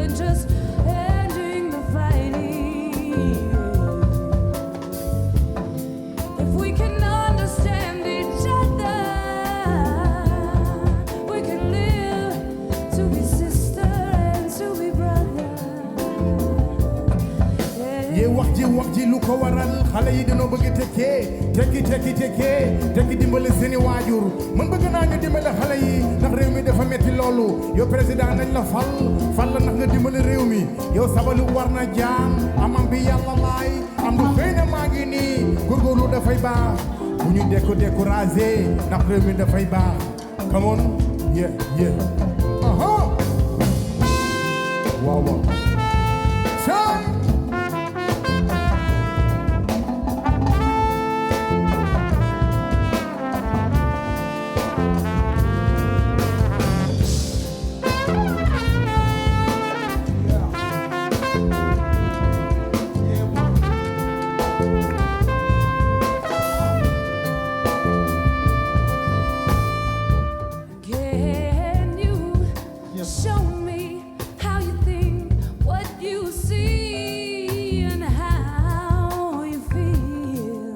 than just ending the fighting. If we can understand each other, we can live to be sister and to be brother. Ye wax ji lu ko waral xale yi dañoo bëgg tekki dimbali seeni waajur man bëgg naa ñu dimbali xale yi ndax réew mi dafa metti loolu yow président nañ la fal la ndax nga dimbali réew mi yow sabalu war na jaam amam bi yàlla laay am du xëy na maa ngi nii góorgóorlu dafay baax bu ñu découragé ndax réew mi dafay baax come on yeah aha waaw Can you show me how you think, what you see, and how you feel?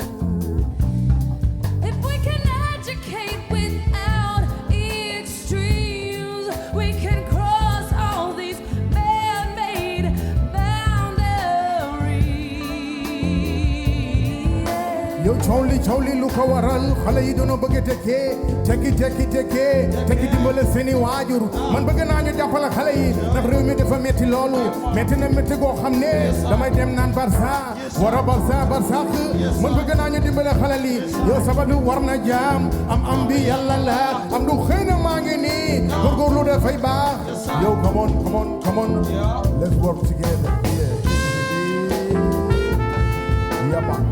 If we can educate without extremes, we can cross all these man-made boundaries. yow coow li lu ko waral xale yi dañoo bëgg tekki dimbale seeni waajur man bëgg naa ñu jàppale xale yi ndax réew mi dafa metti loolu metti na metti goo xam ne damay dem naan Barça wara Barça man bëgg naa ñu dimbale xale yi yow sabadu war na jaam am bi yàlla la am du xëy na maa ngi nii góorgóorlu dafay baax yow come on let's work together yeah man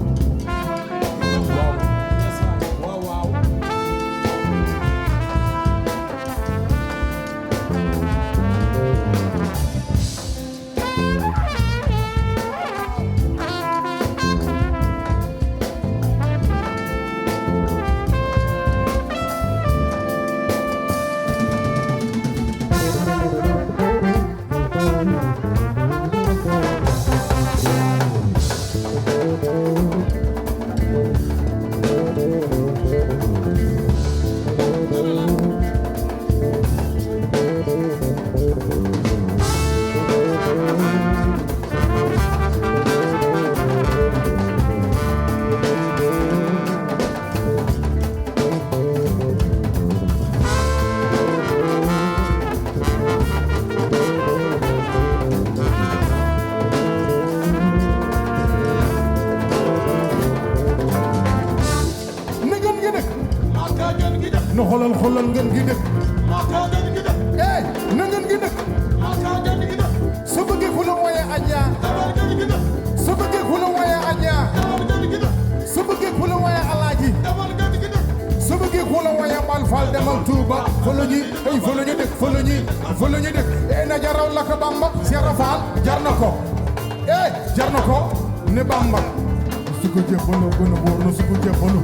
no xoolal ngeen gi dëkk na ngeen gi dëkk soo bëggee ku la wooye Adja soo bëggee ku la wooye Adja soo bëggee ku la wooye Alaaji soo bëggee ku la wooye Bal Fall demal Touba folo ñi dëkk na jaraw la ko Bamba Seera Fall jar na ko ne Bamba su ko jëfalo gën a wóor na su ko jëfalo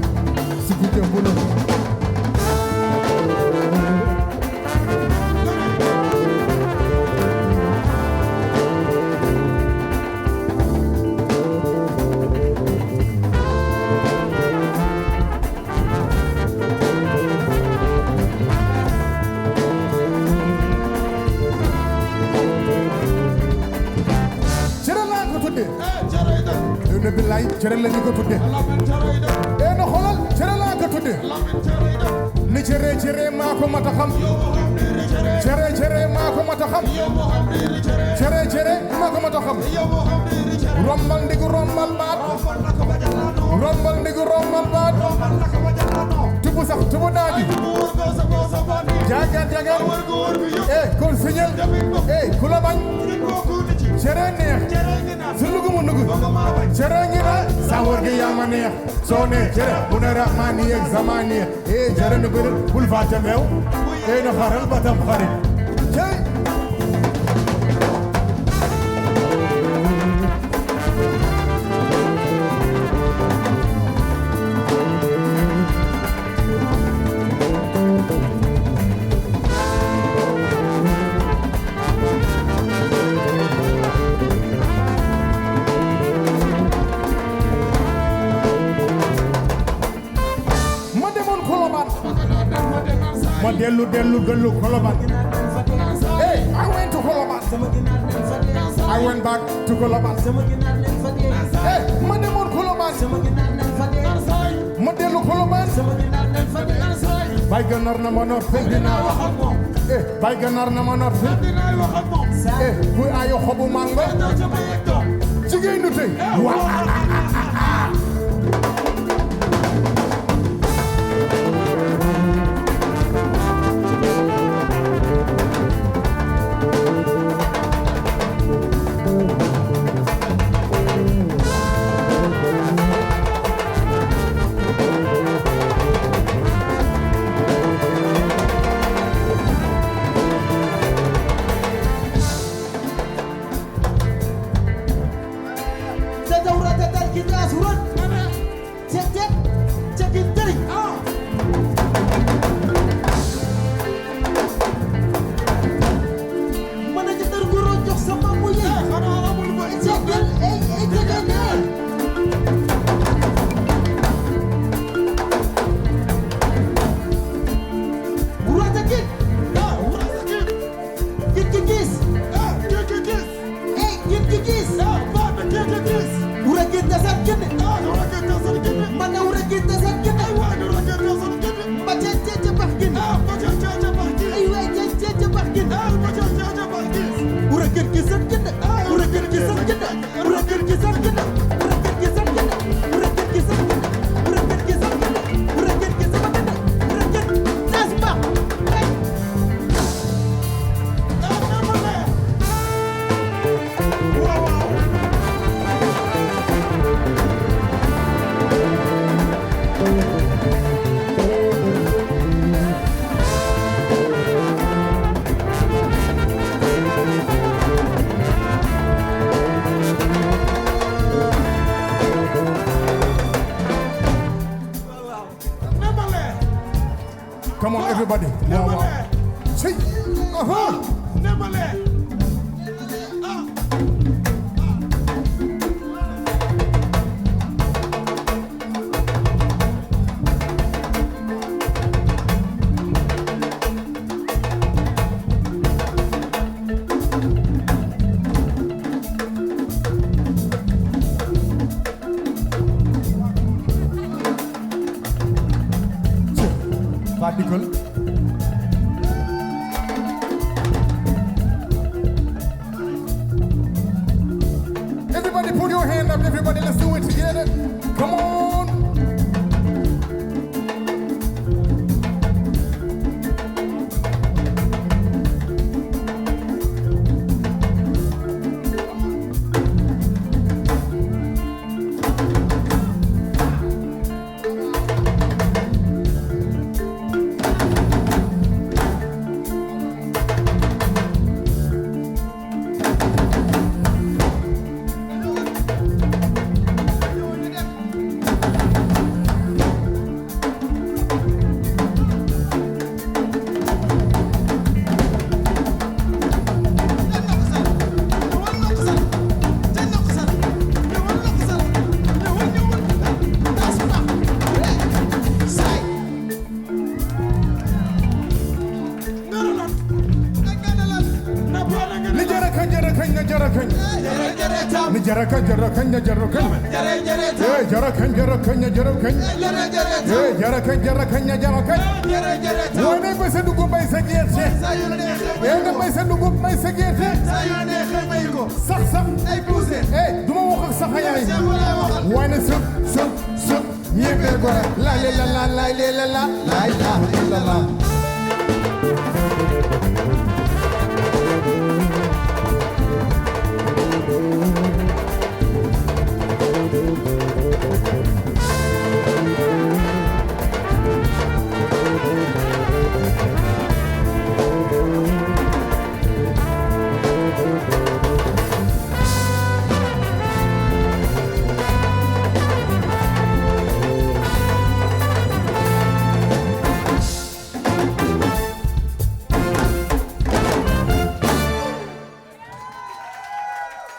cere la ñu ko tudde na xoolal cere laa ko tudde ni cere maa ko mata xam cere maa ko mata xam cere maa ko mata xam rombal ndigu rombal baat tubu sax tubu naaji jagar kon signal ku la bañ cere neex su lugu mu nugu cere ngi na sawar gi yaa ma neex soo ne cere bu ne rahmaani yeeg zamaani cere nu bëri bul fàtte meew na xaral ba tam xarit dellu gëllu Koloban. Hey, I went to Koloban. I went back to Koloban. Hey, ma demoon Koloban. Ma dellu Koloban. Bay Ganar na ma noor fekk dinaa wax ak moom. Bay Ganar na ma noor fekk dinaa wax ak moom. Kuy ayo xobu mango. Jigéen du tey. Come on, everybody. Wow. See? Particle. Everybody put your hand up, everybody, let's do it together. Come on.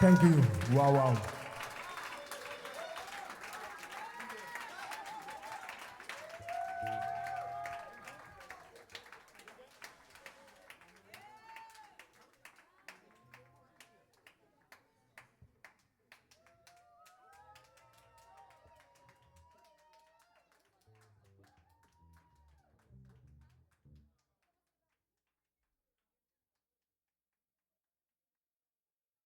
Thank you. Wow.